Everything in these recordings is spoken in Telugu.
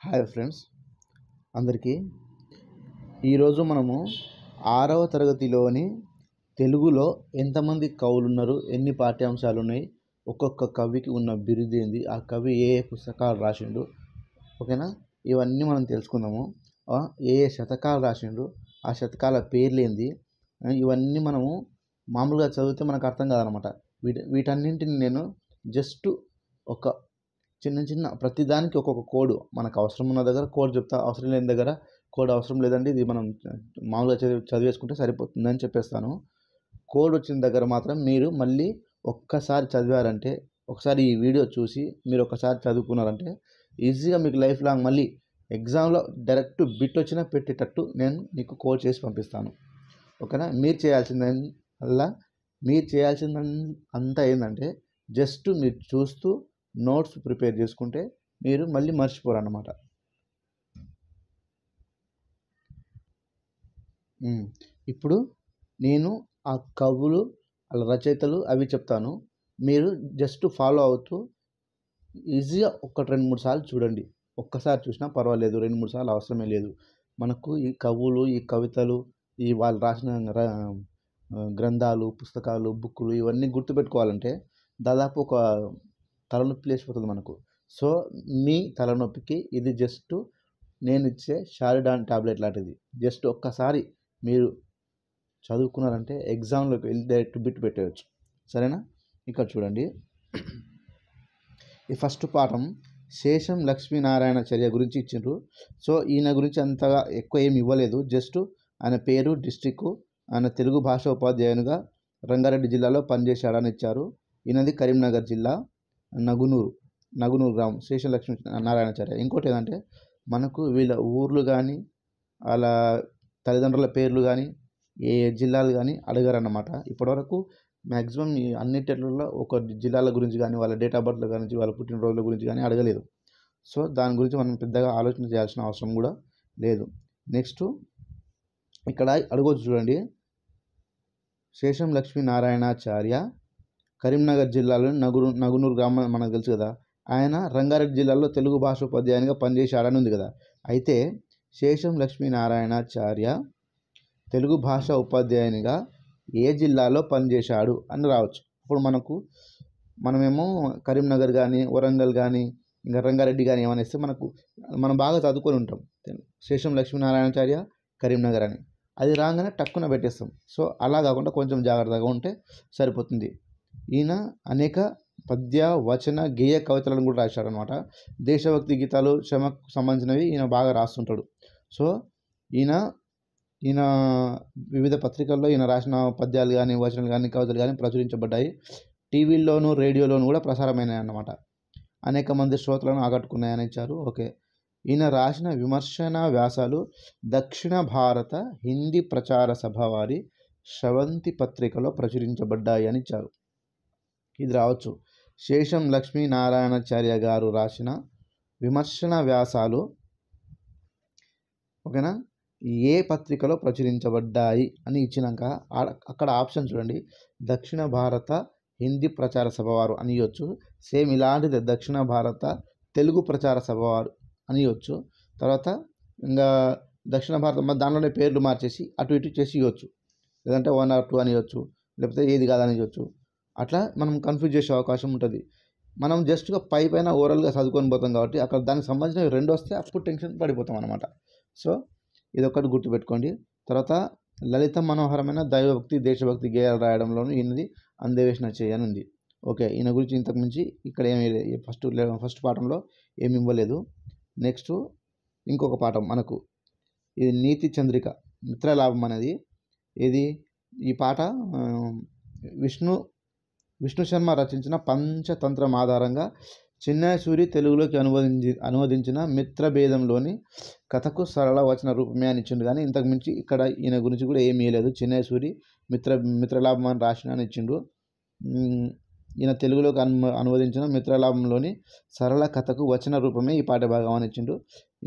హాయ్ ఫ్రెండ్స్, అందరికీ ఈరోజు మనము 6వ తరగతిలోని తెలుగులో ఎంతమంది కవులు ఉన్నారు, ఎన్ని పాఠ్యాంశాలు ఉన్నాయి, ఒక్కొక్క కవికి ఉన్న బిరుదు ఏంది, ఆ కవి ఏ ఏ పుస్తకాలు రాసిండు, ఓకేనా. ఇవన్నీ మనం తెలుసుకుందాము. ఏ ఏ శతకాలు రాసిండు, ఆ శతకాల పేర్లు ఏంది, ఇవన్నీ మనము మామూలుగా చదివితే మనకు అర్థం కాదనమాట. వీటన్నింటిని నేను జస్ట్ ఒక చిన్న ప్రతిదానికి ఒక్కొక్క కోడ్, మనకు అవసరం ఉన్న దగ్గర కోడ్ చెప్తా, అవసరం లేని దగ్గర కోడ్ అవసరం లేదండి, ఇది మనం మామూలుగా చదివేసుకుంటే సరిపోతుందని చెప్పేస్తాను. కోడ్ వచ్చిన దగ్గర మాత్రం మీరు మళ్ళీ ఒక్కసారి చదివారంటే, ఒకసారి ఈ వీడియో చూసి మీరు ఒకసారి చదువుకున్నారంటే ఈజీగా మీకు లైఫ్ లాంగ్ మళ్ళీ ఎగ్జామ్లో డైరెక్ట్ బిట్ వచ్చినా పెట్టేటట్టు నేను మీకు కోడ్ చేసి పంపిస్తాను, ఓకేనా. మీరు చేయాల్సిందంతా ఏంటంటే జస్ట్ మీరు చూస్తూ నోట్స్ ప్రిపేర్ చేసుకుంటే మీరు మళ్ళీ మర్చిపోరు అన్నమాట. ఇప్పుడు నేను ఆ కవులు, వాళ్ళ రచయితలు అవి చెప్తాను, మీరు జస్ట్ ఫాలో అవుతూ ఈజీగా 1-2-3 సార్లు చూడండి. ఒక్కసారి చూసినా పర్వాలేదు, 2-3 సార్లు అవసరమే లేదు. మనకు ఈ కవులు, ఈ కవితలు, ఈ వాళ్ళు రాసిన గ్రంథాలు, పుస్తకాలు, బుక్కులు ఇవన్నీ గుర్తుపెట్టుకోవాలంటే దాదాపు ఒక తలనొప్పి లేచిపోతుంది మనకు. సో మీ తలనొప్పికి ఇది జస్ట్ నేను ఇచ్చే షారిడాన్ టాబ్లెట్ లాంటిది. జస్ట్ ఒక్కసారి మీరు చదువుకున్నారంటే ఎగ్జామ్లోకి వెళ్ళి డైరెక్ట్ బిట్ పెట్టేయచ్చు, సరేనా. ఇక్కడ చూడండి, ఈ ఫస్ట్ పాఠం శేషం లక్ష్మీనారాయణాచార్య గురించి ఇచ్చిండ్రు. సో ఈయన గురించి అంతగా ఎక్కువ ఏమి ఇవ్వలేదు, జస్ట్ ఆయన పేరు, డిస్ట్రిక్ట్, ఆయన తెలుగు భాష ఉపాధ్యాయునిగా రంగారెడ్డి జిల్లాలో పనిచేశాడని ఇచ్చారు. ఈయనది కరీంనగర్ జిల్లా, నగునూరు గ్రామం, శేషం లక్ష్మీనారాయణాచార్య. ఇంకోటి ఏంటంటే మనకు వీళ్ళ ఊర్లు కానీ వాళ్ళ తల్లిదండ్రుల పేర్లు కానీ ఏ జిల్లాలు కానీ అడగారన్నమాట. ఇప్పటివరకు మ్యాక్సిమం ఈ అన్నిటిలో ఒక జిల్లాల గురించి కానీ, వాళ్ళ డేట్ ఆఫ్ బర్త్ గురించి, వాళ్ళ పుట్టినరోజుల గురించి కానీ అడగలేదు. సో దాని గురించి మనం పెద్దగా ఆలోచన చేయాల్సిన అవసరం కూడా లేదు. నెక్స్ట్ ఇక్కడ అడగవచ్చు చూడండి, శేషం లక్ష్మీనారాయణాచార్య కరీంనగర్ జిల్లాలో నగునూరు గ్రామం మనకు తెలుసు కదా. ఆయన రంగారెడ్డి జిల్లాలో తెలుగు భాష ఉపాధ్యాయునిగా పనిచేశాడని ఉంది కదా. అయితే శేషం లక్ష్మీనారాయణాచార్య తెలుగు భాష ఉపాధ్యాయునిగా ఏ జిల్లాలో పనిచేశాడు అని రావచ్చు. అప్పుడు మనమేమో కరీంనగర్ కానీ, వరంగల్ కానీ, ఇంకా రంగారెడ్డి కానీ ఏమైనా ఇస్తే మనం బాగా చదువుకొని ఉంటాం, శేషం లక్ష్మీనారాయణాచార్య కరీంనగర్ అని. అది రాగానే టక్కున పెట్టేస్తాం. సో అలా కాకుండా కొంచెం జాగ్రత్తగా ఉంటే సరిపోతుంది. ఈయన అనేక పద్య, వచన, గేయ కవితలను కూడా రాశాడనమాట. దేశభక్తి గీతాలు, శ్రమకు సంబంధించినవి ఈయన బాగా రాస్తుంటాడు. సో ఈయన వివిధ పత్రికల్లో ఈయన రాసిన పద్యాలు కానీ, వచనాలు కానీ, కవితలు కానీ ప్రచురించబడ్డాయి. టీవీల్లోనూ, రేడియోలోనూ కూడా ప్రసారమైనాయి అన్నమాట. అనేక మంది శ్రోతలను ఆకట్టుకున్నాయని ఇచ్చారు. ఓకే. ఈయన రాసిన విమర్శన వ్యాసాలు దక్షిణ భారత హిందీ ప్రచార సభ వారి శ్రవంతి పత్రికలో ప్రచురించబడ్డాయి అని ఇచ్చారు. ఇది రావచ్చు. శేషం లక్ష్మీనారాయణాచార్య గారు రాసిన విమర్శన వ్యాసాలు, ఓకేనా, ఏ పత్రికలో ప్రచురించబడ్డాయి అని ఇచ్చినాక అక్కడ ఆప్షన్ చూడండి, దక్షిణ భారత హిందీ ప్రచార సభ వారు అని ఇవ్వచ్చు. సేమ్ ఇలాంటిది దక్షిణ భారత తెలుగు ప్రచార సభ వారు అని ఇవ్వచ్చు. తర్వాత ఇంకా దక్షిణ భారత దానిలోనే పేర్లు మార్చేసి అటు ఇటు చేసి ఇవ్వచ్చు. లేదంటే 1 or 2 అని ఇవ్వచ్చు, లేకపోతే ఏది కాదని ఇవ్వచ్చు. అట్లా మనం కన్ఫ్యూజ్ చేసే అవకాశం ఉంటుంది. మనం జస్ట్గా పైన ఓవరాల్గా చదువుకొని పోతాం కాబట్టి అక్కడ దానికి సంబంధించిన 2 వస్తే అప్పుడు టెన్షన్ పడిపోతాం అనమాట. సో ఇదొక్కటి గుర్తుపెట్టుకోండి. తర్వాత లలిత మనోహరమైన దైవభక్తి, దేశభక్తి గేయాలు రాయడంలోనూ ఈయనది అందవేసిన చేయని ఉంది. ఓకే. ఈయన గురించి ఇంతకు మించి ఇక్కడ ఏమి ఫస్ట్ పాఠంలో ఏమి ఇవ్వలేదు. నెక్స్ట్ ఇంకొక పాఠం మనకు ఇది నీతి చంద్రిక మిత్రలాభం అనేది. ఈ పాట విష్ణు శర్మ రచించిన పంచతంత్రం ఆధారంగా చిన్నయ సూరి తెలుగులోకి అనువదించిన మిత్రభేదంలోని కథకు సరళ వచన రూపమే అని ఇచ్చిండు. కానీ ఇంతకు మించి ఇక్కడ ఈయన గురించి కూడా ఏమీ లేదు. చిన్నయ సూరి మిత్రలాభం అని రాసిన అని ఇచ్చిండు. ఈయన తెలుగులోకి అనువదించిన మిత్రలాభంలోని సరళ కథకు వచన రూపమే ఈ పాఠ్య భాగం అని ఇచ్చిండు.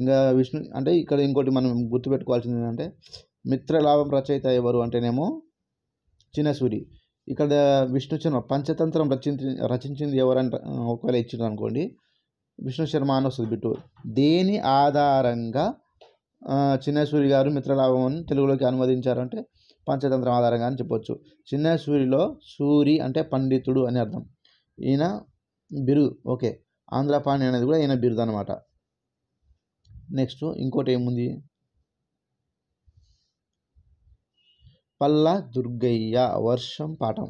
ఇంకా అంటే ఇక్కడ ఇంకోటి మనం గుర్తుపెట్టుకోవాల్సింది ఏంటంటే మిత్రలాభం రచయిత ఎవరు అంటేనేమో చిన్నసూరి. ఇక్కడ విష్ణు శర్మ పంచతంత్రం రచించింది ఎవరంట ఒకవేళ ఇచ్చిండ్రు అనుకోండి, విష్ణు శర్మ అని వస్తుంది బిట్టు. దేని ఆధారంగా చిన్నయ సూరి గారు మిత్రలాభం తెలుగులోకి అనువదించారంటే పంచతంత్రం ఆధారంగా అని చెప్పొచ్చు. చిన్నయ సూరిలో సూరి అంటే పండితుడు అని అర్థం. ఈయన బిరుదు. ఓకే, ఆంధ్రపాణి అనేది కూడా ఈయన బిరుదు అనమాట. నెక్స్ట్ ఇంకోటి ఏముంది, పల్లా దుర్గయ్య వర్షం పాఠం.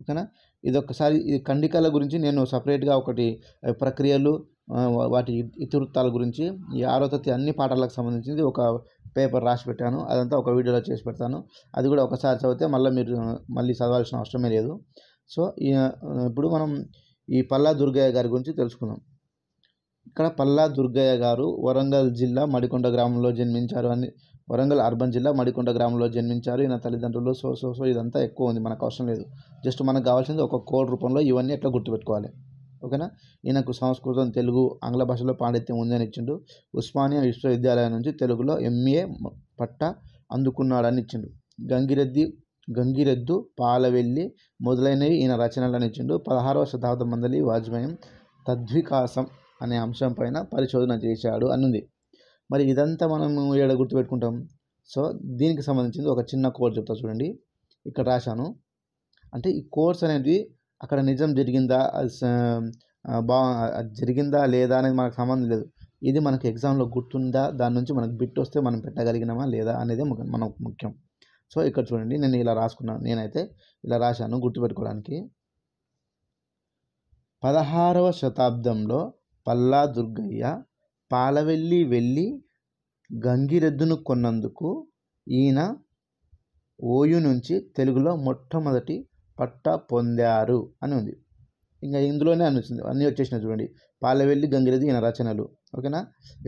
ఓకేనా, ఇదొక్కసారి ఈ ఖండికల గురించి నేను సపరేట్గా ఒకటి ప్రక్రియలు వాటి ఇతివృత్తాల గురించి ఈ 6వ తరగతి అన్ని పాఠాలకు సంబంధించింది ఒక పేపర్ రాసి పెట్టాను. అదంతా ఒక వీడియోలో చేసి పెడతాను. అది కూడా ఒకసారి చదివితే మళ్ళీ చదవాల్సిన అవసరమే లేదు. సో ఇప్పుడు మనం ఈ పల్లా దుర్గయ్య గారి గురించి తెలుసుకుందాం. ఇక్కడ పల్లా దుర్గయ్య గారు వరంగల్ జిల్లా మడికొండ గ్రామంలో జన్మించారు అని, వరంగల్ అర్బన్ జిల్లా మడికొండ గ్రామంలో జన్మించారు. ఈయన తల్లిదండ్రులు సో ఇదంతా ఎక్కువ ఉంది, మనకు అవసరం లేదు. జస్ట్ మనకు కావాల్సింది ఒక కోడ్ రూపంలో ఇవన్నీ ఎట్లా గుర్తుపెట్టుకోవాలి. ఓకేనా, ఈయనకు సంస్కృతం, తెలుగు, ఆంగ్ల భాషలో పాండిత్యం ఉందని ఇచ్చిండు. ఉస్మానియా విశ్వవిద్యాలయం నుంచి తెలుగులో MA పట్టా అందుకున్నాడని ఇచ్చిండు. గంగిరెద్దు, పాలవెల్లి మొదలైనవి ఈయన రచనలను ఇచ్చిండు. 16వ శతాబ్దం మందలి వాజ్మయం తద్వికాసం అనే అంశం పైన పరిశోధన చేశాడు అని ఉంది. మరి ఇదంతా మనం ఏడ గుర్తుపెట్టుకుంటాం. సో దీనికి సంబంధించింది ఒక చిన్న కోడ్ చెప్తా చూడండి. ఇక్కడ రాశాను. అంటే ఈ కోర్స్ అనేది అక్కడ నిజం జరిగిందా, జరిగిందా లేదా అనేది మనకు సంబంధం లేదు. ఇది మనకు ఎగ్జామ్లో గుర్తుందా, దాని నుంచి మనకు బిట్ వస్తే మనం పెట్టగలిగినామా లేదా అనేది మనకు ముఖ్యం. సో ఇక్కడ చూడండి, నేను ఇలా రాసుకున్నాను. నేనైతే ఇలా రాశాను గుర్తుపెట్టుకోవడానికి. 16వ శతాబ్దంలో పల్లా దుర్గయ్య పాలవెల్లి వెళ్ళి గంగిరెద్దును కొన్నందుకు ఈయన ఓయు నుంచి తెలుగులో మొట్టమొదటి పట్టా పొందారు అని ఉంది. ఇంకా ఇందులోనే అన్నీ వచ్చేసినాయి చూడండి. పాలవెల్లి, గంగిరెద్దు ఈయన రచనలు. ఓకేనా,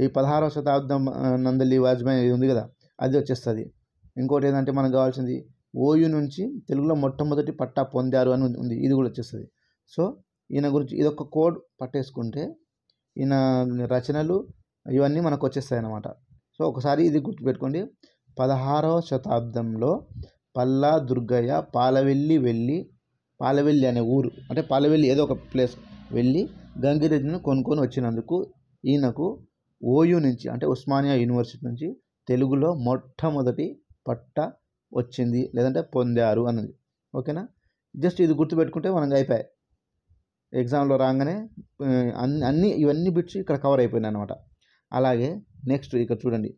ఈ 16వ శతాబ్దం నందలి వాజ్మయం ఇది ఉంది కదా, అది వచ్చేస్తుంది. ఇంకోటి ఏంటంటే మనకు కావాల్సింది ఓయు నుంచి తెలుగులో మొట్టమొదటి పట్టా పొందారు అని ఉంది, ఇది కూడా వచ్చేస్తుంది. సో ఈయన గురించి ఇదొక కోడ్ పట్టేసుకుంటే ఈయన రచనలు ఇవన్నీ మనకు వచ్చేస్తాయి అన్నమాట. సో ఒకసారి ఇది గుర్తుపెట్టుకోండి. 16వ శతాబ్దంలో పల్లా దుర్గయ్య పాలవెల్లి అనే ఊరు, అంటే పాలవెల్లి ఏదో ఒక ప్లేస్ వెళ్ళి గంగిరెద్దును కొనుక్కొని వచ్చినందుకు ఈయనకు ఓయు నుంచి, అంటే ఉస్మానియా యూనివర్సిటీ నుంచి తెలుగులో మొట్టమొదటి పట్టా వచ్చింది, లేదంటే పొందారు అన్నది. ఓకేనా, జస్ట్ ఇది గుర్తుపెట్టుకుంటే మనకు అయిపోయాయి. ఎగ్జామ్లో రాగానే ఇవన్నీ బిట్స్ ఇక్కడ కవర్ అయిపోయినాయి అనమాట. అలాగే నెక్స్ట్ ఇక్కడ చూడండి,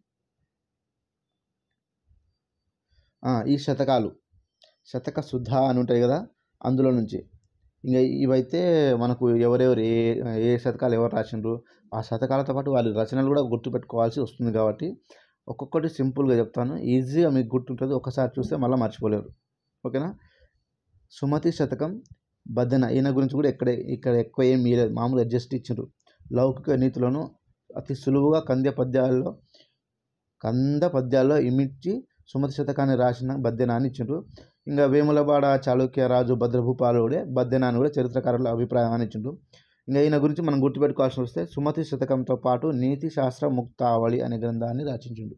ఈ శతక శుద్ధ అని ఉంటాయి కదా, అందులో నుంచి ఇంకా ఇవైతే మనకు ఎవరెవరు ఏ శతకాలు ఎవరు రాసిండ్రు, ఆ శతకాలతో పాటు వాళ్ళ రచనలు కూడా గుర్తుపెట్టుకోవాల్సి వస్తుంది. కాబట్టి ఒక్కొక్కటి సింపుల్గా చెప్తాను, ఈజీగా మీకు గుర్తుంటుంది. ఒకసారి చూస్తే మళ్ళీ మర్చిపోలేరు. ఓకేనా, సుమతి శతకం బద్దెన, ఈయన గురించి కూడా ఇక్కడ ఎక్కువ ఏం మీలేదు, మామూలు అడ్జస్ట్ ఇచ్చిండ్రు. లౌకిక నీతులను అతి సులువుగా కంద పద్యాల్లో ఇమిడ్చి సుమతి శతకాన్ని రాసిన బద్దెన అని ఇచ్చిండ్రు. ఇంకా వేములవాడ చాళుక్య రాజు భద్రభూపాలుడే బద్దెన అని కూడా చరిత్రకారుల అభిప్రాయం అని ఇచ్చిండ్రు. ఇంకా ఈయన గురించి మనం గుర్తుపెట్టుకోవాల్సి వస్తే సుమతి శతకంతో పాటు నీతి శాస్త్ర ముక్తావళి అనే గ్రంథాన్ని రచించిండు.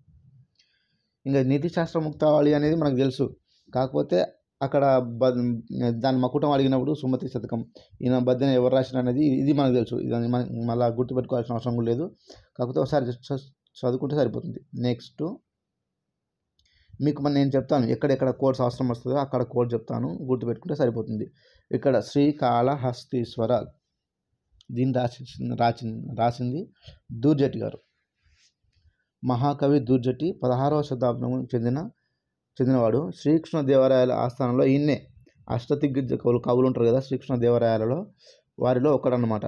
ఇంకా నీతి శాస్త్ర ముక్తావళి అనేది మనకు తెలుసు, కాకపోతే అక్కడ దాని మకుటం అడిగినప్పుడు సుమతి శతకం ఈయన బద్దెన ఎవరు రాసిన అనేది ఇది మనకు తెలుసు. ఇది మళ్ళీ గుర్తుపెట్టుకోవాల్సిన అవసరం కూడా లేదు, కాకపోతే ఒకసారి చదువుకుంటే సరిపోతుంది. నెక్స్ట్ మీకు నేను చెప్తాను ఎక్కడెక్కడ కోడ్స్ అవసరం వస్తుందో అక్కడ కోడ్ చెప్తాను, గుర్తుపెట్టుకుంటే సరిపోతుంది. ఇక్కడ శ్రీకాళహస్తీశ్వర, దీన్ని రాసింది దూర్జటి గారు, మహాకవి దూర్జటి, 16వ శతాబ్దం చెందినవాడు. శ్రీకృష్ణదేవరాయల ఆస్థానంలో ఈయన్నే అష్టదిగ్గజ కవులు ఉంటారు కదా శ్రీకృష్ణదేవరాయలలో, వారిలో ఒకడన్నమాట.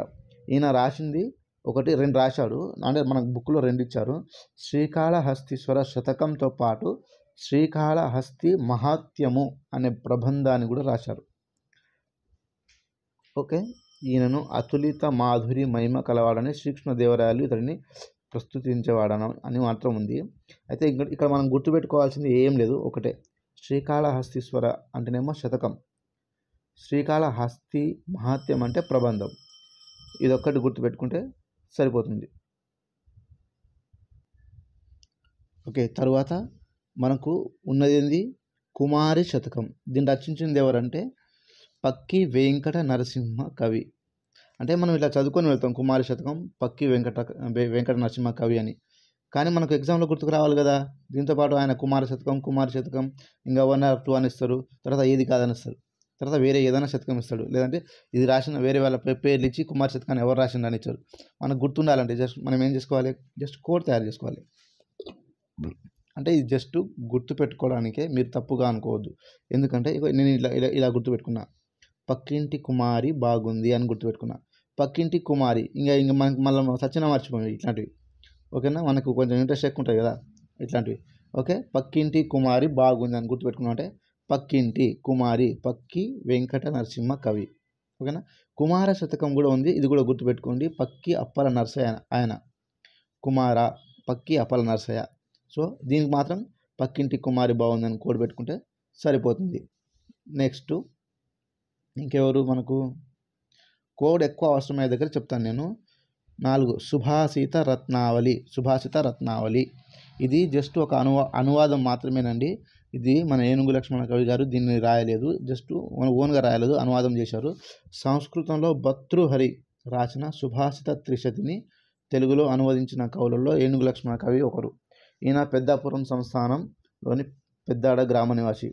ఈయన రాసింది 1, 2 రాశాడు, అంటే మనకు బుక్లో 2 ఇచ్చారు. శ్రీకాళహస్తీశ్వర శతకంతో పాటు శ్రీకాళహస్తి మహాత్మ్యము అనే ప్రబంధాన్ని కూడా రాశారు. ఓకే, ఈయనను అతులిత మాధురి మహిమ కలవాడని శ్రీకృష్ణదేవరాయలు ఇతడిని ప్రస్తుతించేవాడన అని మాత్రం ఉంది. అయితే ఇక్కడ మనం గుర్తుపెట్టుకోవాల్సింది ఏం లేదు, ఒకటే, శ్రీకాళహస్తీశ్వర అంటేనేమో శతకం, శ్రీకాళహస్తి మహాత్మ్యం అంటే ప్రబంధం. ఇదొక్కటి గుర్తుపెట్టుకుంటే సరిపోతుంది. ఓకే, తరువాత మనకు ఉన్నది ఏంది, కుమారి శతకం. దీన్ని రచించింది ఎవరంటే పక్కి వెంకట నరసింహ కవి. అంటే మనం ఇలా చదువుకొని వెళ్తాం కుమార శతకం పక్కి వెంకట నరసింహ కవి అని. కానీ మనకు ఎగ్జామ్లో గుర్తుకు రావాలి కదా. దీంతో పాటు ఆయన కుమార శతకం ఇంకా 1 ఆర్ 2 అని ఇస్తారు. తర్వాత ఏది కాదని ఇస్తారు. తర్వాత వేరే ఏదైనా శతకం ఇస్తాడు. లేదంటే ఇది రాసిన వేరే వాళ్ళ పేర్లు ఇచ్చి కుమార శతకాన్ని ఎవరు రాసిండు అని ఇచ్చారు. మనకు గుర్తుండాలంటే జస్ట్ మనం ఏం చేసుకోవాలి, జస్ట్ కోడ్ తయారు చేసుకోవాలి. అంటే ఇది జస్ట్ గుర్తుపెట్టుకోవడానికే, మీరు తప్పుగా అనుకోవద్దు. ఎందుకంటే నేను ఇలా గుర్తుపెట్టుకున్నా, పక్కింటి కుమారి బాగుంది అని గుర్తుపెట్టుకున్నా. పక్కింటి కుమారి ఇంకా మనకు మళ్ళీ సచిన మర్చిపోయింది ఇట్లాంటివి. ఓకేనా, మనకు కొంచెం ఇంట్రెస్ట్ ఎక్కువ ఉంటుంది కదా ఇట్లాంటివి. ఓకే, పక్కింటి కుమారి బాగుంది అని గుర్తుపెట్టుకున్నాం. అంటే పక్కింటి కుమారి పక్కి వెంకట నరసింహ కవి. ఓకేనా, కుమార శతకం కూడా ఉంది, ఇది కూడా గుర్తుపెట్టుకోండి. పక్కి అప్పల నరసయ్య ఆయన కుమార పక్కి అప్పల నరసయ్య. సో దీనికి మాత్రం పక్కింటి కుమారి బాగుందని కోడ్ పెట్టుకుంటే సరిపోతుంది. నెక్స్ట్ ఇంకెవరు మనకు కోడ్ ఎక్కువ అవసరమయ్యే దగ్గర చెప్తాను నేను. 4 సుభాషిత రత్నావళి. ఇది జస్ట్ ఒక అనువాదం మాత్రమేనండి. ఇది మన ఏనుగు లక్ష్మణ కవి గారు దీన్ని రాయలేదు, జస్ట్ ఓన్గా రాయలేదు, అనువాదం చేశారు. సంస్కృతంలో భర్తృహరి రాసిన సుభాషిత త్రిశతిని తెలుగులో అనువదించిన కవులలో ఏనుగు లక్ష్మణ కవి ఒకరు. ఈయన పెద్దాపురం సంస్థానంలోని పెద్దాడ గ్రామ నివాసి.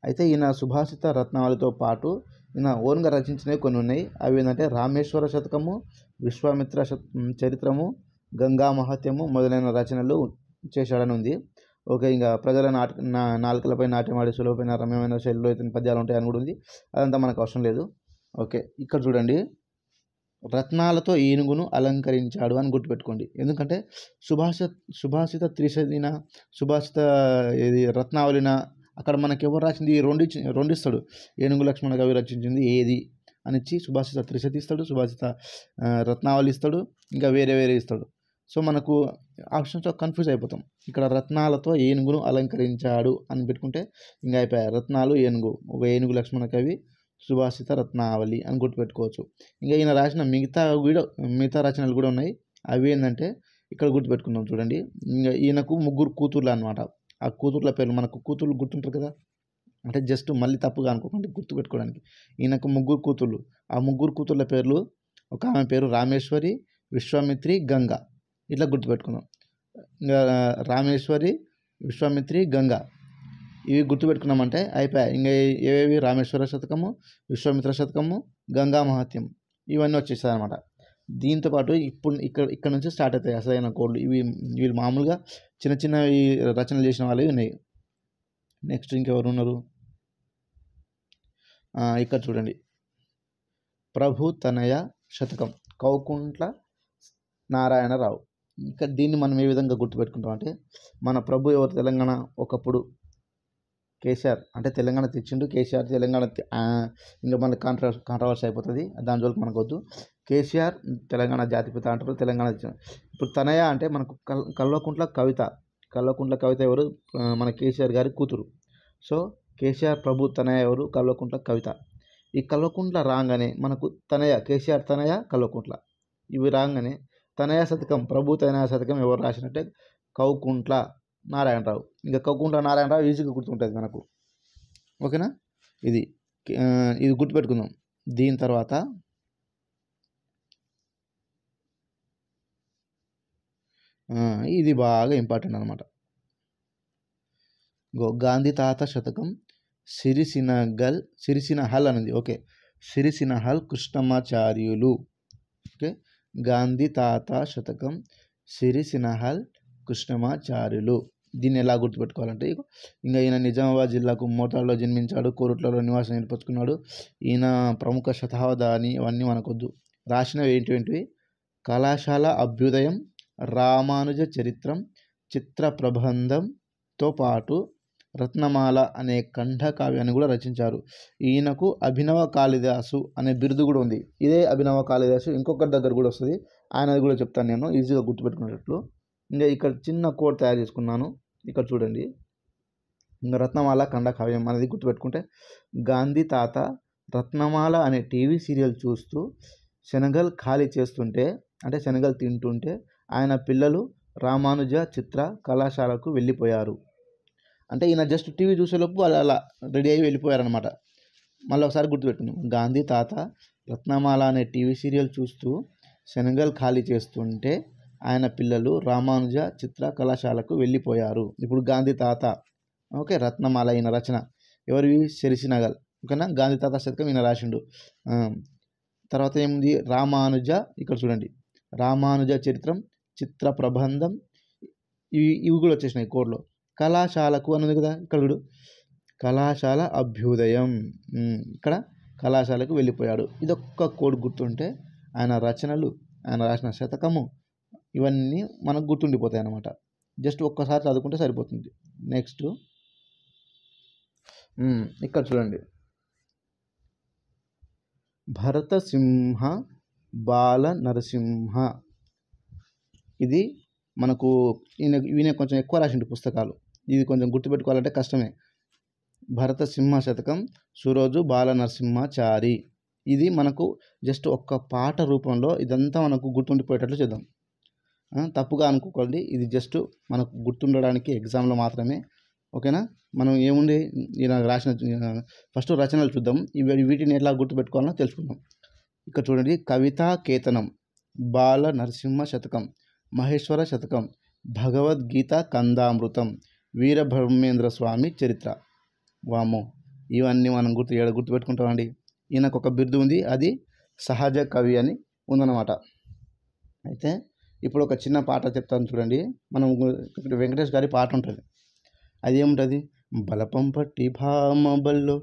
అయితే ఈయన సుభాషిత రత్నావళితో పాటు ఈయన ఓన్గా రచించినవి కొన్ని ఉన్నాయి. అవి ఏంటంటే రామేశ్వర శతకము, విశ్వామిత్ర చరిత్రము, గంగా మహత్యము మొదలైన రచనలు చేశాడని ఉంది. ఓకే, ఇంకా ప్రజల నాలుకలపై నాట్యమాడి సులభమైన రమ్యమైన శైలిలో ఇతని పద్యాలు ఉంటాయని కూడా ఉంది. అదంతా మనకు అవసరం లేదు. ఓకే, ఇక్కడ చూడండి, రత్నాలతో ఏనుగును అలంకరించాడు అని గుర్తుపెట్టుకోండి. ఎందుకంటే సుభాషిత త్రిశతిన సుభాషిత ఇది రత్నావళిన అక్కడ మనకి ఎవరు రాసింది రెండు ఇస్తాడు. ఏనుగు లక్ష్మణ కవి రచించింది ఏది అనిచ్చి సుభాషిత త్రిశతి ఇస్తాడు, సుభాషిత రత్నావళి ఇస్తాడు, ఇంకా వేరే ఇస్తాడు. సో మనకు ఆప్షన్స్ కన్ఫ్యూజ్ అయిపోతాం. ఇక్కడ రత్నాలతో ఏనుగును అలంకరించాడు అని పెట్టుకుంటే ఇంకా అయిపోయాయి. రత్నాలు ఏనుగు, ఒక ఏనుగు లక్ష్మణ కవి సుభాషిత రత్నావళి అని గుర్తుపెట్టుకోవచ్చు. ఇంకా ఈయన రాసిన మిగతా రచనలు కూడా ఉన్నాయి. అవి ఏంటంటే ఇక్కడ గుర్తుపెట్టుకుందాం చూడండి. ఇంకా ఈయనకు 3 కూతుర్లు అనమాట. ఆ కూతుర్ల పేర్లు మనకు కూతుర్లు గుర్తుంటారు కదా, అంటే జస్ట్ మళ్ళీ తప్పుగా అనుకోకండి, గుర్తుపెట్టుకోవడానికి. ఈయనకు 3 కూతుర్లు. ఆ 3 కూతుర్ల పేర్లు, ఒక ఆమె పేరు రామేశ్వరి, విశ్వామిత్రి, గంగ. ఇట్లా గుర్తుపెట్టుకుందాం. ఇంకా రామేశ్వరి, విశ్వామిత్రి, గంగ ఇవి గుర్తుపెట్టుకున్నామంటే అయిపోయాయి. ఇంకా ఏవేవి రామేశ్వర శతకము, విశ్వామిత్ర శతకము, గంగా మహత్యం ఇవన్నీ వచ్చేస్తాయి అనమాట. దీంతోపాటు ఇక్కడ నుంచి స్టార్ట్ అవుతాయి అసలైన కోడ్లు. వీళ్ళు మామూలుగా చిన్న రచనలు చేసిన వాళ్ళవి ఉన్నాయి. నెక్స్ట్ ఇంకెవరు ఉన్నారు, ఇక్కడ చూడండి, ప్రభు తనయ శతకం కౌకుంట్ల నారాయణరావు. ఇక్కడ దీన్ని మనం ఏ విధంగా గుర్తుపెట్టుకుంటాం అంటే, మన ప్రభు ఎవరు, తెలంగాణ ఒకప్పుడు కేసీఆర్, అంటే తెలంగాణ తెచ్చిండు కేసీఆర్, తెలంగాణ ఇంకా మనకి కాంట్రవర్సీ అయిపోతుంది, దాని జోలికి మనకు వద్దు. కేసీఆర్ తెలంగాణ జాతిపిత అంటారు, తెలంగాణ తెచ్చిన. ఇప్పుడు తనయ అంటే మనకు కల్వకుంట్ల కవిత ఎవరు, మన కేసీఆర్ గారి కూతురు. సో కేసీఆర్ ప్రభు తనయ ఎవరు, కల్వకుంట్ల కవిత. ఈ కల్వకుంట్ల రాగానే మనకు తనయ, కేసీఆర్ తనయ, కల్వకుంట్ల ఇవి రాగానే తనయ శతకం, ప్రభు తనయ శతకం ఎవరు రాసినట్టే కౌకుంట్ల నారాయణరావు. ఇంకా కౌకుంట్ల నారాయణరావు ఈజీగా గుర్తుంటుంది మనకు. ఓకేనా, ఇది గుర్తుపెట్టుకుందాం. దీని తర్వాత ఇది బాగా ఇంపార్టెంట్ అనమాట. గాంధీ తాత శతకం సిరిసినహల్ అనేది. ఓకే, సిరిసినహల్ కృష్ణమాచార్యులు. ఓకే, గాంధీ తాత శతకం సిరిసినహల్ కృష్ణమాచార్యులు. దీన్ని ఎలా గుర్తుపెట్టుకోవాలంటే, ఇంకా ఈయన నిజామాబాద్ జిల్లాకు మోతాడులో జన్మించాడు, కోరుట్లలో నివాసం ఏర్పరచుకున్నాడు. ఈయన ప్రముఖ శతావధాని, ఇవన్నీ మనకొద్దు. రాసినవి ఏంటివి, కళాశాల అభ్యుదయం, రామానుజ చరిత్రం, చిత్ర ప్రబంధంతో పాటు రత్నమాల అనే ఖండకావ్యాన్ని కూడా రచించారు. ఈయనకు అభినవ కాళిదాసు అనే బిరుదు కూడా ఉంది. ఇదే అభినవ కాళిదాసు ఇంకొకరి దగ్గర కూడా వస్తుంది, ఆయనది కూడా చెప్తాను నేను ఈజీగా గుర్తుపెట్టుకునేటట్లు. ఇంకా ఇక్కడ చిన్న కోడ్ తయారు చేసుకున్నాను, ఇక్కడ చూడండి. ఇంకా రత్నమాల ఖండకావ్యం అనేది గుర్తుపెట్టుకుంటే, గాంధీ తాత రత్నమాల అనే టీవీ సీరియల్ చూస్తూ శనగలు ఖాళీ చేస్తుంటే, అంటే శనగలు తింటుంటే ఆయన పిల్లలు రామానుజ చిత్ర కళాశాలకు వెళ్ళిపోయారు. అంటే ఈయన జస్ట్ టీవీ చూసేలోపు అలా రెడీ అయ్యి వెళ్ళిపోయారనమాట. మళ్ళీ ఒకసారి గుర్తుపెట్టుకుందాం. గాంధీ తాత రత్నమాల అనే టీవీ సీరియల్ చూస్తూ సెనగల్ ఖాళీ చేస్తుంటే ఆయన పిల్లలు రామానుజ చిత్ర కళాశాలకు వెళ్ళిపోయారు. ఇప్పుడు గాంధీ తాత ఓకే రత్నమాల ఈయన రచన ఎవరివి సిరిసినగల్ ఓకేనా. గాంధీ తాత శతకం ఈయన రాసిండు. తర్వాత ఏముంది రామానుజ ఇక్కడ చూడండి రామానుజ చరిత్రం చిత్ర ప్రబంధం ఇవి కూడా వచ్చేసినాయి కోడ్లో. కళాశాలకు అన్నది కదా ఇక్కడ చూడు కళాశాల అభ్యుదయం ఇక్కడ కళాశాలకు వెళ్ళిపోయాడు. ఇదొక్క కోడ్ గుర్తుంటే ఆయన రచనలు ఆయన రాసిన శతకము ఇవన్నీ మనకు గుర్తుండిపోతాయి అన్నమాట. జస్ట్ ఒక్కసారి చదువుకుంటే సరిపోతుంది. నెక్స్ట్ ఇక్కడ చూడండి భరతసింహ బాల నరసింహ ఇది మనకు ఈయన కొంచెం ఎక్కువ రాసిండు పుస్తకాలు. ఇది కొంచెం గుర్తుపెట్టుకోవాలంటే కష్టమే. భరతసింహ శతకం సురోజు బాల నరసింహాచారి ఇది మనకు జస్ట్ ఒక్క పాట రూపంలో ఇదంతా మనకు గుర్తుండిపోయేటట్లు చేద్దాం. తప్పుగా అనుకోకండి, ఇది జస్ట్ మనకు గుర్తుండడానికి ఎగ్జామ్లో మాత్రమే ఓకేనా. మనం ఏముంది ఈయన రాసిన ఫస్ట్ రచనలు చూద్దాం. వీటిని ఎట్లా గుర్తుపెట్టుకోవాలో తెలుసుకుందాం. ఇక్కడ చూడండి కవితా కేతనం బాల నరసింహ శతకం మహేశ్వర శతకం భగవద్గీత కందామృతం వీరబ్రహ్మేంద్ర స్వామి చరిత్ర. వామో ఇవన్నీ మనం గుర్తుపెట్టుకుంటామండి. ఈయనకు ఒక బిరుదు ఉంది, అది సహజ కవి అని ఉందన్నమాట. అయితే ఇప్పుడు ఒక చిన్న పాట చెప్తాను చూడండి. మనం వెంకటేష్ గారి పాట ఉంటుంది, అది ఏముంటుంది బలపం పట్టి భామ బల్లో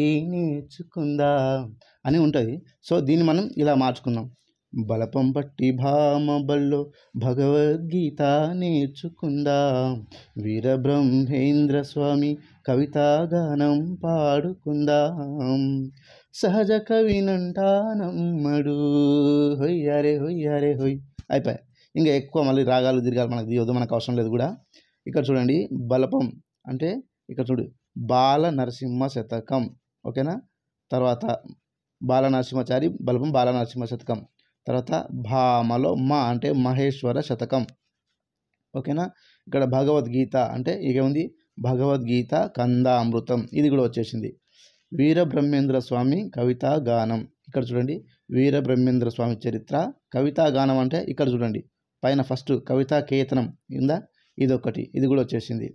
ఏ నేర్చుకుందా అని ఉంటుంది. సో దీన్ని మనం ఇలా మార్చుకుందాం. బలపం పట్టి భామ బల్లో భగవద్గీత నేర్చుకుందా వీరబ్రహ్మేంద్ర స్వామి కవితాగానం పాడుకుందాం సహజ కవినంటానమ్మడు హొయ్యారే హొయ్యారే హొయ్ అయిపోయి. ఇంకా ఎక్కువ మళ్ళీ రాగాలు దీర్ఘాలు మనకు దిగొద్దు, మనకు అవసరం లేదు కూడా. ఇక్కడ చూడండి బలపం అంటే ఇక్కడ చూడు బాల నరసింహ శతకం ఓకేనా. తర్వాత బాల నరసింహాచారి బలపం బాల నరసింహ శతకం. తర్వాత భామలో మా అంటే మహేశ్వర శతకం ఓకేనా. ఇక్కడ భగవద్గీత అంటే ఇక ఉంది భగవద్గీత కందామృతం ఇది కూడా వచ్చేసింది. వీరబ్రహ్మేంద్ర స్వామి కవితా గానం ఇక్కడ చూడండి వీరబ్రహ్మేంద్ర స్వామి చరిత్ర కవితా గానం అంటే ఇక్కడ చూడండి పైన ఫస్ట్ కవితా కేతనం ఉందా ఇదొకటి, ఇది కూడా వచ్చేసింది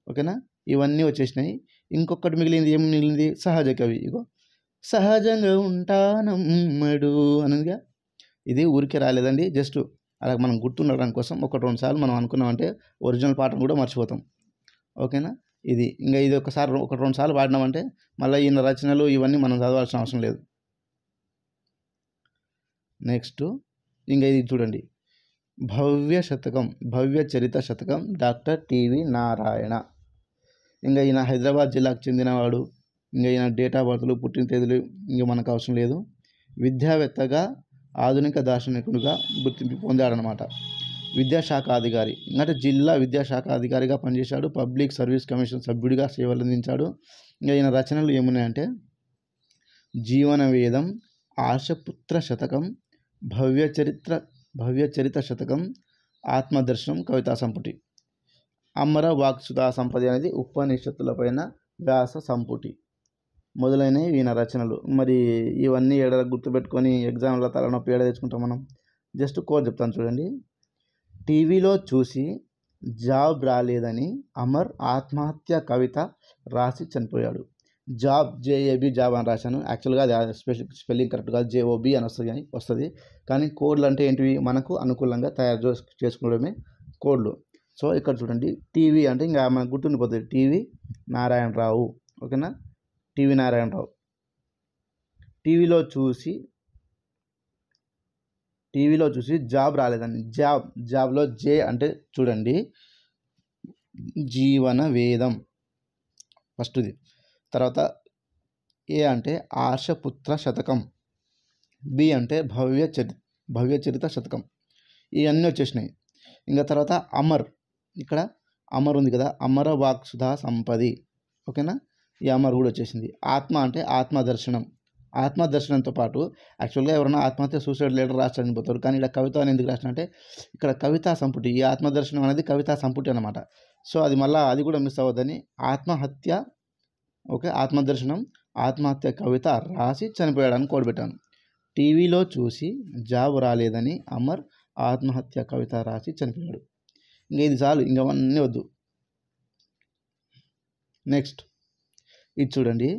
ఓకేనా. ఇవన్నీ వచ్చేసినాయి. ఇంకొకటి మిగిలింది, ఏం మిగిలింది సహజ కవి. ఇగో సహజంగా ఉంటానమ్మడు అనగా ఇది ఊరికే రాలేదండి, జస్ట్ అలా మనం గుర్తుండడానికి కోసం ఒకటి రెండు సార్లు మనం అనుకున్నామంటే ఒరిజినల్ పాటను కూడా మర్చిపోతాం ఓకేనా. ఇది ఇంకా ఇది ఒకటి రెండు సార్లు పాడినామంటే మళ్ళీ ఈయన రచనలు ఇవన్నీ మనం చదవాల్సిన అవసరం లేదు. నెక్స్ట్ ఇంకా ఇది చూడండి భవ్య శతకం భవ్య చరిత శతకం డాక్టర్ టివి నారాయణ. ఇంకా ఈయన హైదరాబాద్ జిల్లాకు చెందినవాడు. ఇంకా ఈయన డేట్ ఆఫ్ బర్త్లు పుట్టిన తేదీలు ఇంకా మనకు అవసరం లేదు. విద్యావేత్తగా ఆధునిక దార్శనికుడిగా గుర్తింపు పొందాడనమాట. విద్యాశాఖ అధికారి అంటే జిల్లా విద్యాశాఖ అధికారిగా పనిచేశాడు. పబ్లిక్ సర్వీస్ కమిషన్ సభ్యుడిగా సేవలందించాడు. ఇంకా ఈయన రచనలు ఏమున్నాయంటే జీవన వేదం ఆశపుత్ర శతకం భవ్య చరిత శతకం ఆత్మదర్శనం కవితా సంపుటి అమర వాక్సుధా సంపది అనేది ఉపనిషత్తులపైన వ్యాస సంపుటి మొదలైనవి ఈయన రచనలు. మరి ఇవన్నీ ఏడ గుర్తుపెట్టుకొని ఎగ్జామ్లో తలనొప్పి ఏడ తెచ్చుకుంటాం మనం. జస్ట్ కోడ్ చెప్తాను చూడండి. టీవీలో చూసి జాబ్ రాలేదని అమర్ ఆత్మహత్య కవిత రాసి చనిపోయాడు. జాబ్ జేఏబీ జాబ్ అని రాశాను, యాక్చువల్గా అది స్పెల్లింగ్ కరెక్ట్ కాదు, జేఓబీ అని వస్తుంది. కానీ కోడ్లు అంటే ఏంటివి మనకు అనుకూలంగా తయారు చేసుకోవడమే కోడ్లు. సో ఇక్కడ చూడండి టీవీ అంటే ఇంకా మనకు గుర్తుండిపోతుంది టీవీ నారాయణరావు ఓకేనా. టీవీ నారాయణరావు టీవీలో చూసి జాబ్ రాలేదని జాబ్లో జే అంటే చూడండి జీవన వేదం ఫస్ట్ది. తర్వాత ఏ అంటే ఆర్షపుత్ర శతకం, బి అంటే భవ్య చరిత శతకం, ఇవన్నీ వచ్చేసినాయి. ఇంకా తర్వాత అమర్ ఇక్కడ అమర్ ఉంది కదా అమర వాక్సుధా సంపది ఓకేనా, ఈ అమర్ కూడా వచ్చేసింది. ఆత్మ అంటే ఆత్మదర్శనంతో పాటు యాక్చువల్గా ఎవరైనా ఆత్మహత్య సూసైడ్ లెటర్ రాసి చనిపోతారు, కానీ ఇక్కడ కవిత అని ఎందుకు రాసిన అంటే ఇక్కడ కవితా సంపుటి, ఈ ఆత్మదర్శనం అనేది కవితా సంపుటి అనమాట. సో అది మళ్ళీ అది కూడా మిస్ అవ్వద్దని ఆత్మహత్య ఓకే ఆత్మదర్శనం ఆత్మహత్య కవిత రాసి చనిపోయాడని కోడ్ పెట్టాను. టీవీలో చూసి జాబ్ రాలేదని అమర్ ఆత్మహత్య కవిత రాసి చనిపోయాడు. ఇంకా ఇది చాలు, ఇంకా అవన్నీ వద్దు. నెక్స్ట్ ఇది చూడండి,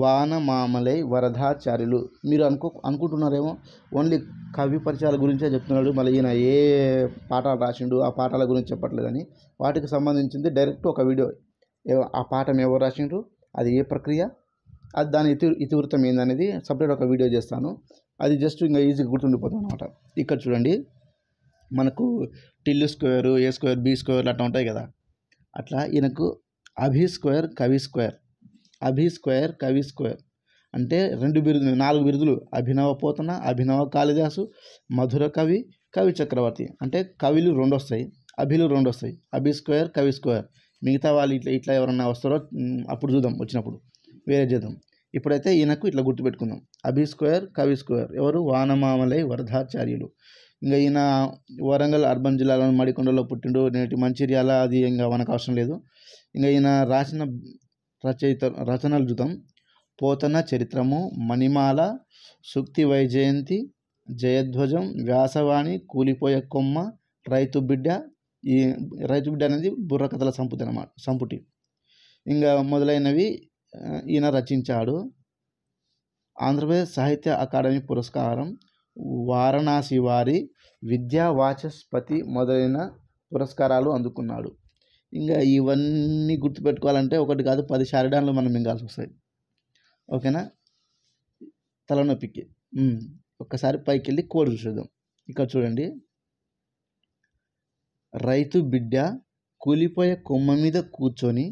వానమామలై వరదాచార్యులు. మీరు అనుకుంటున్నారేమో ఓన్లీ కవి పరిచయాల గురించే చెప్తున్నాడు, మళ్ళీ ఈయన ఏ పాఠాలు రాసిండు ఆ పాఠాల గురించి చెప్పట్లేదని. వాటికి సంబంధించింది డైరెక్ట్ ఒక వీడియో, ఆ పాఠం ఎవరు రాసిండ్రు, అది ఏ ప్రక్రియ, అది దాని ఇతివృత్తం ఏందనేది సపరేట్ ఒక వీడియో చేస్తాను. అది జస్ట్ ఇంకా ఈజీగా గుర్తుండిపోతుంది అనమాట. ఇక్కడ చూడండి, మనకు టిల్లు స్క్వేరు, ఏ స్క్వేర్, బి స్క్వేర్ అట్లా ఉంటాయి కదా, అట్లా ఈయనకు అభి స్క్వేర్ కవి స్క్వేర్, అభి స్క్వేర్ కవి స్క్వేర్ అంటే 4 బిరుదులు, అభినవ పోతన, అభినవ కాళిదాసు, మధుర కవి, కవి చక్రవర్తి. అంటే కవిలు 2 వస్తాయి, అభిలు 2 వస్తాయి, అభి స్క్వేర్ కవి స్క్వేర్. మిగతా వాళ్ళు ఇట్లా ఎవరన్నా వస్తారో అప్పుడు చూద్దాం, వచ్చినప్పుడు వేరే చేద్దాం. ఇప్పుడైతే ఈయనకు ఇట్లా గుర్తుపెట్టుకుందాం, అభి స్క్వేర్ కవి స్క్వేర్. ఎవరు? వానమామలై వరదాచార్యులు. ఇంకా ఈయన వరంగల్ అర్బన్ జిల్లాలోని మడికొండలో పుట్టిండు, నేటి మంచిర్యాల, అది ఇంకా మనకు అవసరం లేదు. ఇంకా ఈయన రాసిన రచనలు చూద్దాం. పోతన చరిత్రము, మణిమాల, సూక్తి వైజయంతి, జయధ్వజం, వ్యాసవాణి, కూలిపోయే కొమ్మ, రైతు బిడ్డ. ఈ రైతు బిడ్డ అనేది బుర్రకథల సంపుటి. ఇంకా మొదలైనవి ఈయన రచించాడు. ఆంధ్రప్రదేశ్ సాహిత్య అకాడమీ పురస్కారం, వారణాసి వారి విద్యా వాచస్పతి మొదలైన పురస్కారాలు అందుకున్నాడు. ఇంకా ఇవన్నీ గుర్తుపెట్టుకోవాలంటే ఒకటి కాదు 10 శారడాన్లు మనం మింగాల్సి వస్తాయి. ఓకేనా? తలనొప్పికి. ఒక్కసారి పైకి వెళ్ళి కోడ్ చూసేద్దాం. ఇక్కడ చూడండి, రైతు బిడ్డ కూలిపోయే కొమ్మ మీద కూర్చొని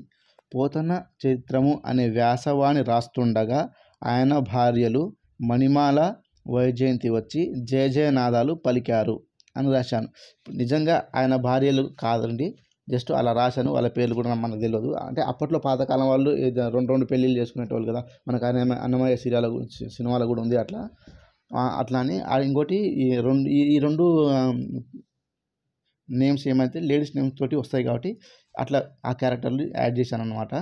పోతన చరిత్రము అనే వ్యాసవాణి రాస్తుండగా ఆయన భార్యలు మణిమాల, వైజయంతి వచ్చి జయ జయనాదాలు పలికారు అని రాశాను. నిజంగా ఆయన భార్యలు కాదండి, జస్ట్ అలా రాశాను. వాళ్ళ పేర్లు కూడా మనకు తెలియదు. అంటే అప్పట్లో పాతకాలం వాళ్ళు 2 పెళ్ళిళ్ళు చేసుకునేటోళ్ళు కదా, మనకు అన్నమయ్య సినిమాలో కూడా ఉంది అట్లా. అట్లా అని ఇంకోటి ఈ రెండు నేమ్స్ ఏమైతే లేడీస్ నేమ్స్ తోటి వస్తాయి కాబట్టి అట్లా ఆ క్యారెక్టర్లు యాడ్ చేశాను అనమాట.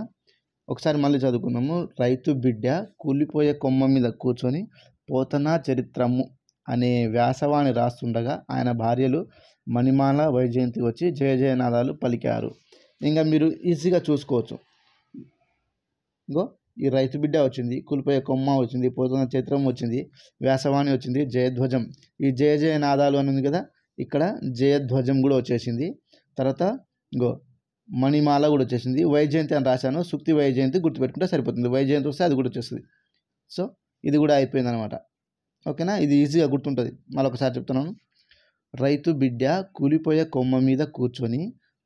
ఒకసారి మళ్ళీ చదువుకుందాము. రైతు బిడ్డ కూలిపోయే కొమ్మ మీద కూర్చొని పోతన చరిత్రము అనే వ్యాసవాణి రాస్తుండగా ఆయన భార్యలు మణిమాల, వైజయంతి వచ్చి జయ జయనాదాలు పలికారు. ఇంకా మీరు ఈజీగా చూసుకోవచ్చు. ఇంకో ఈ రైతు బిడ్డ వచ్చింది, కూలిపోయే కొమ్మ వచ్చింది, పోతన చరిత్రం వచ్చింది, వ్యాసవాణి వచ్చింది, జయధ్వజం. ఈ జయ జయనాదాలు అని ఉంది కదా, ఇక్కడ జయధ్వజం కూడా వచ్చేసింది. తర్వాత ఇంకో మణిమాల కూడా వచ్చేసింది. వైజయంతి అని రాశాను, సూక్తి వైజయంతి గుర్తుపెట్టుకుంటే సరిపోతుంది. వైజయంతి వస్తే అది కూడా వచ్చేస్తుంది. సో ఇది కూడా అయిపోయింది అనమాట. ఓకేనా? ఇది ఈజీగా గుర్తుంటుంది. మరొకసారి చెప్తున్నాను. రైతు బిడ్డ కూలిపోయే కొమ్మ మీద కూర్చొని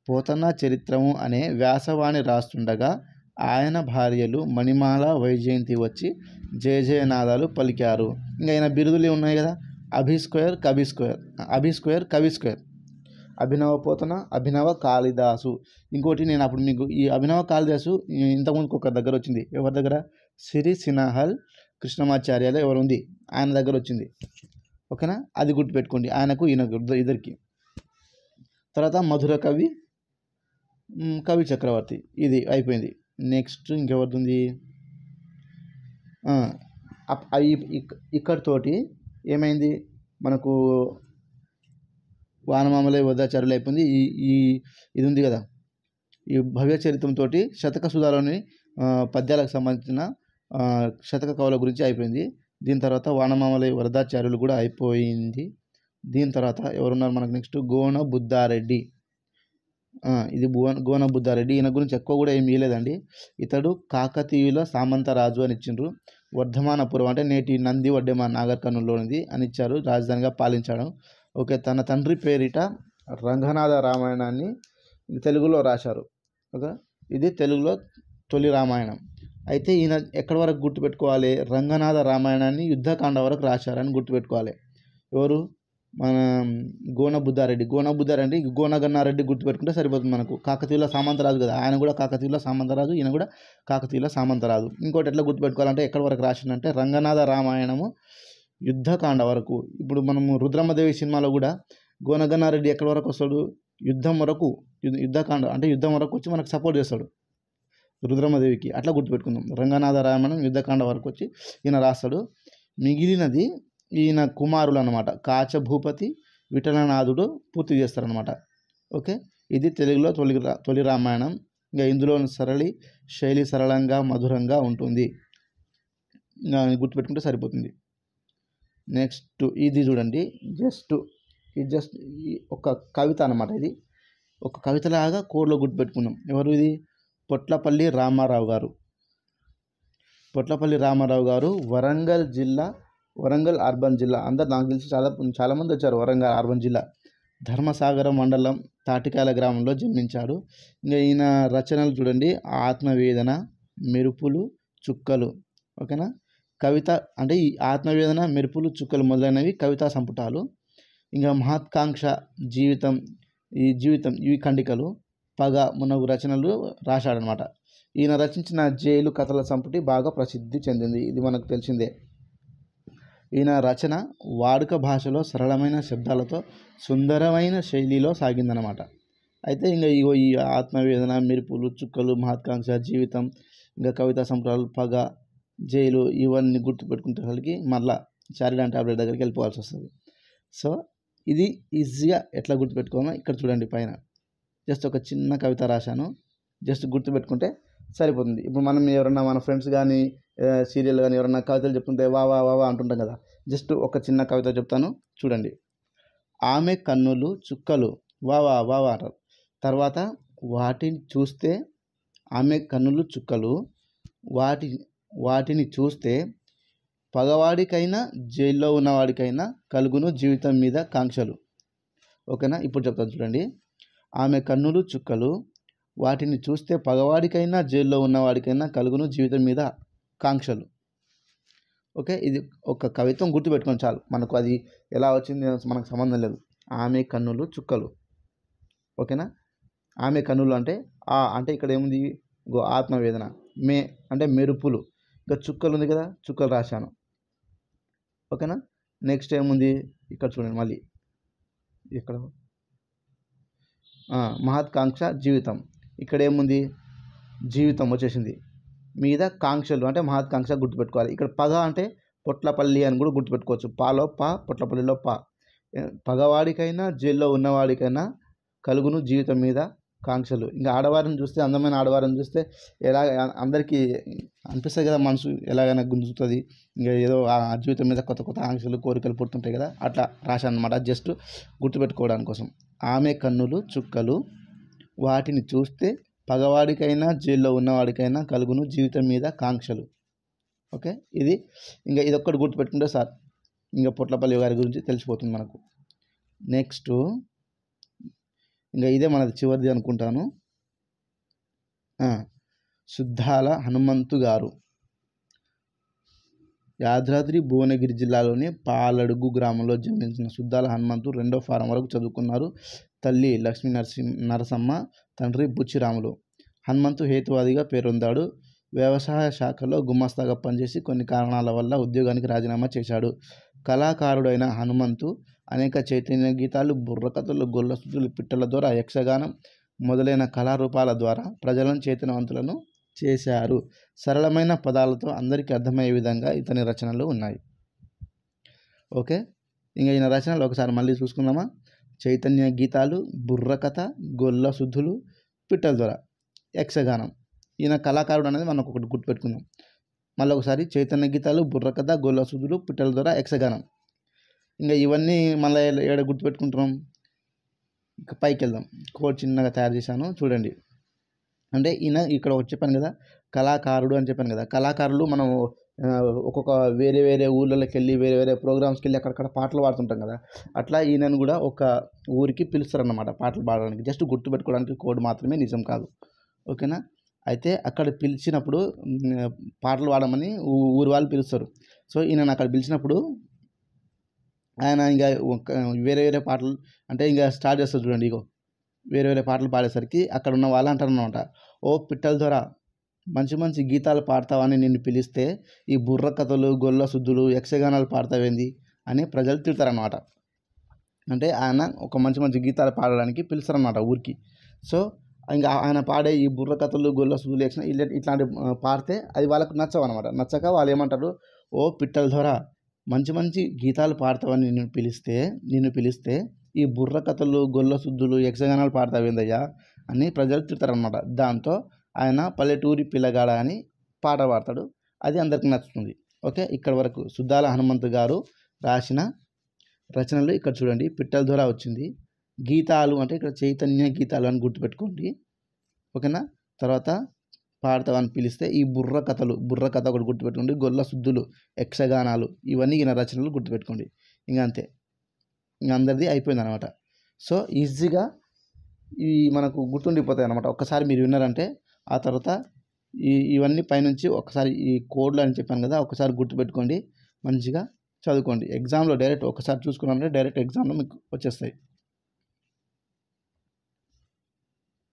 పోతన చరిత్రము అనే వ్యాసవాణి రాస్తుండగా ఆయన భార్యలు మణిమాల, వైజయంతి వచ్చి జయ జయనాదాలు పలికారు. ఇంకా ఆయన బిరుదులు ఉన్నాయి కదా, అభి స్క్వేర్ కవి స్క్వేర్, అభి స్క్వేర్ కవి స్క్వేర్, అభినవ పోతన, అభినవ కాళిదాసు. ఇంకోటి నేను అప్పుడు మీకు ఈ అభినవ కాళిదాసు ఇంతకుముందుకు ఒక దగ్గర వచ్చింది. ఎవరి దగ్గర? సిరి సినహల్ కృష్ణమాచార్యాలు ఎవరు ఉంది, ఆయన దగ్గర వచ్చింది. ఓకేనా? అది గుర్తుపెట్టుకోండి, ఆయనకు ఈయనకు ఇద్దరికి. తర్వాత మధుర కవి, కవి చక్రవర్తి. ఇది అయిపోయింది. నెక్స్ట్ ఇంకెవరిది ఉంది? ఇక్కడితోటి ఏమైంది మనకు? వానమామలై వరదాచార్యులు అయిపోయింది. ఇది ఉంది కదా, ఈ భవ్య చరిత్రంతో శతక సుధాలోని పద్యాలకు సంబంధించిన శతక కవుల గురించి అయిపోయింది. దీని తర్వాత వానమామలై వరదాచార్యులు కూడా అయిపోయింది. దీని తర్వాత ఎవరున్నారు మనకు? నెక్స్ట్ గోన బుద్ధారెడ్డి. ఇది గోన బుద్ధారెడ్డి. ఈయన గురించి ఎక్కువ కూడా ఏమి ఇవ్వలేదండి. ఇతడు కాకతీయుల సామంతరాజు అని ఇచ్చిండ్రు. వర్ధమానపురం అంటే నేటి నంది వడ్డెమ నాగర్ కర్నూలులోనిది అని ఇచ్చారు, రాజధానిగా పాలించాడు. ఓకే. తన తండ్రి పేరిట రంగనాథ రామాయణాన్ని తెలుగులో రాశారు. ఓకే, ఇది తెలుగులో తొలి రామాయణం. అయితే ఈయన ఎక్కడి వరకు గుర్తుపెట్టుకోవాలి? రంగనాథ రామాయణాన్ని యుద్ధకాండ వరకు రాశారని గుర్తుపెట్టుకోవాలి. ఎవరు? మన గోన బుద్ధారెడ్డి. గోనగన్నారెడ్డి గుర్తుపెట్టుకుంటే సరిపోతుంది మనకు. కాకతీయుల సామంతరాజు కదా, ఆయన కూడా కాకతీయుల సామంతరాజు, ఈయన కూడా కాకతీయుల సామంతరాజు. ఇంకోటి ఎట్లా గుర్తుపెట్టుకోవాలంటే ఎక్కడి వరకు రాసిందంటే రంగనాథ రామాయణము యుద్ధకాండ వరకు. ఇప్పుడు మనము రుద్రమదేవి సినిమాలో కూడా గోనగన్నారెడ్డి ఎక్కడి వరకు వస్తాడు? యుద్ధం వరకు, యుద్ధకాండ అంటే యుద్ధం వరకు వచ్చి మనకు సపోర్ట్ చేస్తాడు. రుద్రమదేవికి, అట్లా గుర్తుపెట్టుకుందాం. రంగనాథ రామాయణం యుద్ధకాండ వరకు వచ్చి ఈయన రాస్తాడు. మిగిలినది ఈయన కుమారులు అనమాట. కాచ భూపతి, విఠలనాథుడు పూర్తి చేస్తారనమాట. ఓకే, ఇది తెలుగులో తొలి రామాయణం. ఇంకా ఇందులో శైలి సరళంగా మధురంగా ఉంటుంది. గుర్తుపెట్టుకుంటే సరిపోతుంది. నెక్స్ట్ ఇది చూడండి, జస్ట్ ఒక కవిత అనమాట. ఇది ఒక కవితలాగా కోడ్లో గుర్తుపెట్టుకున్నాం. ఎవరు ఇది? పొట్లపల్లి రామారావు గారు. పొట్లపల్లి రామారావు గారు వరంగల్ జిల్లా, వరంగల్ అర్బన్ జిల్లా, అందరు నాకు తెలిసి చాలామంది వచ్చారు. వరంగల్ అర్బన్ జిల్లా ధర్మసాగరం మండలం తాటికాయల గ్రామంలో జన్మించాడు. ఇంకా ఈయన రచనలు చూడండి, ఆత్మవేదన, మెరుపులు, చుక్కలు. ఓకేనా, కవిత అంటే ఈ ఆత్మవేదన, మెరుపులు, చుక్కలు మొదలైనవి కవితా సంపుటాలు. ఇంకా మహత్కాంక్ష, జీవితం, ఇవి ఖండికలు, పగ మునగు రచనలు రాశాడనమాట. ఈయన రచించిన జైలు కథల సంపుటి బాగా ప్రసిద్ధి చెందింది. ఇది మనకు తెలిసిందే. ఈయన రచన వాడుక భాషలో సరళమైన శబ్దాలతో సుందరమైన శైలిలో సాగిందనమాట. అయితే ఇంకా ఈ ఆత్మవేదన, మెరుపులు, చుక్కలు, మహత్కాంక్ష, జీవితం, ఇంకా కవితా సంపుటాలు, పగ, జైలు, ఇవన్నీ గుర్తుపెట్టుకుంటే మళ్ళీ చారిడాన్ టాబ్లెట్ దగ్గరికి వెళ్ళిపోవాల్సి వస్తుంది. సో ఇది ఈజీగా ఎట్లా గుర్తుపెట్టుకోవాలో ఇక్కడ చూడండి. పైన జస్ట్ ఒక చిన్న కవిత రాశాను, జస్ట్ గుర్తుపెట్టుకుంటే సరిపోతుంది. ఇప్పుడు మనం ఎవరన్నా మన ఫ్రెండ్స్ కానీ సీరియల్ కానీ ఎవరన్నా కవితలు చెప్తుంటే వా వా వా అంటుంటాం కదా. జస్ట్ ఒక చిన్న కవిత చెప్తాను చూడండి. ఆమె కన్నులు చుక్కలు వా వా వా అంటారు. తర్వాత వాటిని చూస్తే, ఆమె కన్నులు చుక్కలు, వాటిని చూస్తే పగవాడికైనా జైల్లో ఉన్నవాడికైనా కలుగును జీవితం మీద కాంక్షలు. ఓకేనా, ఇప్పుడు చెప్తాను చూడండి. ఆమె కన్నులు చుక్కలు, వాటిని చూస్తే పగవాడికైనా జైల్లో ఉన్నవాడికైనా కలుగును జీవితం మీద కాంక్షలు. ఓకే, ఇది ఒక కవిత్వం గుర్తుపెట్టుకొని చాలు. మనకు అది ఎలా వచ్చింది మనకు సంబంధం లేదు. ఆమె కన్నులు చుక్కలు. ఓకేనా, ఆమె కన్నులు అంటే అంటే ఇక్కడ ఏముంది? ఆత్మవేదన. అంటే మెరుపులు. ఇంకా చుక్కలు ఉంది కదా, చుక్కలు రాశాను. ఓకేనా, నెక్స్ట్ ఏముంది ఇక్కడ చూడండి. మళ్ళీ ఇక్కడ మహత్కాంక్ష, జీవితం. ఇక్కడ ఏముంది? జీవితం వచ్చేసింది. మీద కాంక్షలు అంటే మహత్కాంక్ష గుర్తుపెట్టుకోవాలి. ఇక్కడ పగ అంటే పొట్లపల్లి అని కూడా గుర్తుపెట్టుకోవచ్చు. పాలో పా, పొట్లపల్లిలో పా. పగవాడికైనా జైల్లో ఉన్నవాడికైనా కలుగును జీవితం మీద కాంక్షలు. ఇంకా ఆడవారిని చూస్తే, అందమైన ఆడవారిని చూస్తే ఎలా అందరికీ అనిపిస్తుంది కదా, మనసు ఎలాగైనా గుంజుతుంది. ఇంకా ఏదో ఆ జీవితం మీద కొత్త కొత్త ఆంక్షలు, కోరికలు పుడుతుంటాయి కదా, అట్లా రాశాను అనమాట. జస్ట్ గుర్తుపెట్టుకోవడానికి కోసం. ఆమె కన్నులు చుక్కలు, వాటిని చూస్తే పగవాడికైనా జైల్లో ఉన్నవాడికైనా కలుగును జీవితం మీద కాంక్షలు. ఓకే, ఇది ఒక్కటి గుర్తుపెట్టుకుంటే సార్ ఇంకా పొట్లపల్లి గారి గురించి తెలిసిపోతుంది మనకు. నెక్స్ట్ ఇంకా ఇదే మనది చివరిది అనుకుంటాను. సుద్దాల హనుమంతు గారు యాదాద్రి భువనగిరి జిల్లాలోని పాలడుగు గ్రామంలో జన్మించిన సుద్దాల హనుమంతు 2వ ఫారం వరకు చదువుకున్నారు. తల్లి లక్ష్మీ నరసమ్మ, తండ్రి బుచ్చిరాములు. హనుమంతు హేతువాదిగా పేరొందాడు. వ్యవసాయ శాఖలో గుమస్తాగా పనిచేసి కొన్ని కారణాల వల్ల ఉద్యోగానికి రాజీనామా చేశాడు. కళాకారుడైన హనుమంతు అనేక చైతన్య గీతాలు, బుర్రకథలు, గొల్లసుతులు, పిట్టల ద్వారా, యక్షగానం మొదలైన కళారూపాల ద్వారా ప్రజలను చైతన్యవంతులను చేశారు. సరళమైన పదాలతో అందరికీ అర్థమయ్యే విధంగా ఇతని రచనలు ఉన్నాయి. ఓకే, ఇంకా ఈయన రచనలు ఒకసారి మళ్ళీ చూసుకుందామా. చైతన్య గీతాలు, బుర్రకథ, గొల్లసుద్ధులు, పిట్టల ద్వారా, యక్షగానం. ఈయన కళాకారుడు అనేది మనం ఒకటి గుర్తుపెట్టుకుందాం. మళ్ళీ ఒకసారి చైతన్య గీతాలు, బుర్రకథ, గొల్లసుద్ధులు, పిట్టల ద్వారా, యక్షగానం. ఇంకా ఇవన్నీ మళ్ళీ ఏడ గుర్తుపెట్టుకుంటున్నాం. ఇంకా పైకి వెళ్దాం. కోడ్ చిన్నగా తయారు చేశాను చూడండి. అంటే ఈయన ఇక్కడ ఒకటి చెప్పాను కదా, కళాకారుడు అని చెప్పాను కదా. కళాకారులు మనం ఒక్కొక్క వేరే వేరే ఊళ్ళలోకి వెళ్ళి వేరే వేరే ప్రోగ్రామ్స్కి వెళ్ళి అక్కడక్కడ పాటలు పాడుతుంటాం కదా. అట్లా ఈయనను కూడా ఒక ఊరికి పిలుస్తారన్నమాట పాటలు పాడడానికి. జస్ట్ గుర్తుపెట్టుకోవడానికి కోడ్ మాత్రమే, నిజం కాదు. ఓకేనా, అయితే అక్కడ పిలిచినప్పుడు పాటలు పాడమని ఊరి వాళ్ళు పిలుస్తారు. సో ఈయన అక్కడ పిలిచినప్పుడు ఆయన ఇంకా వేరే వేరే పాటలు అంటే ఇంకా స్టార్ట్ చేస్తారు చూడండి. వేరే వేరే పాటలు పాడేసరికి అక్కడ ఉన్న వాళ్ళు అంటారు అన్నమాట, ఓ పిట్టల ద్వారా మంచి మంచి గీతాలు పాడతావని నిన్ను పిలిస్తే ఈ బుర్ర కథలు, గొల్ల శుద్ధులు, యక్షగానాలు పాడతావేంది అని ప్రజలు తిడతారన్నమాట. అంటే ఆయన ఒక మంచి మంచి గీతాలు పాడడానికి పిలుస్తారన్నమాట ఊరికి. సో ఇంకా ఆయన పాడే ఈ బుర్ర కథలు గొల్ల సుదులు ఇట్లాంటి పాడితే అది వాళ్ళకు నచ్చవు అనమాట. నచ్చక వాళ్ళు ఏమంటారు, ఓ పిట్టల దొర మంచి మంచి గీతాలు పాడతావని నిన్ను పిలిస్తే ఈ బుర్ర కథలు గొల్ల సుద్దులు యక్షగానాలు పాడతావేందయ్యా అని ప్రజలు తిడతారనమాట. దాంతో ఆయన పల్లెటూరి పిల్లగాడ అని పాట పాడతాడు. అది అందరికి నచ్చుతుంది. ఓకే, ఇక్కడ వరకు సుద్దాల హనుమంతు గారు రాసిన రచనలు ఇక్కడ చూడండి. పిట్టల దొర వచ్చింది. గీతాలు అంటే ఇక్కడ చైతన్య గీతాలు అని గుర్తుపెట్టుకోండి. ఓకేనా. తర్వాత పాడతావని పిలిస్తే ఈ బుర్ర కథ ఒకటి గుర్తుపెట్టుకోండి. గొల్ల సుద్దులు యక్షగానాలు ఇవన్నీ ఈయన రచనలు గుర్తుపెట్టుకోండి. ఇంకా అంతే, ఇంకా అందరిది అయిపోయింది అనమాట. సో ఈజీగా మనకు గుర్తుండిపోతాయి అనమాట. ఒక్కసారి మీరు విన్నారంటే ఆ తర్వాత ఇవన్నీ పైనుంచి ఒకసారి ఈ కోడ్లు అని చెప్పాను కదా, ఒకసారి గుర్తుపెట్టుకోండి, మంచిగా చదువుకోండి. ఎగ్జామ్లో డైరెక్ట్ ఒకసారి చూసుకున్నారంటే డైరెక్ట్ ఎగ్జామ్లో మీకు వచ్చేస్తాయి.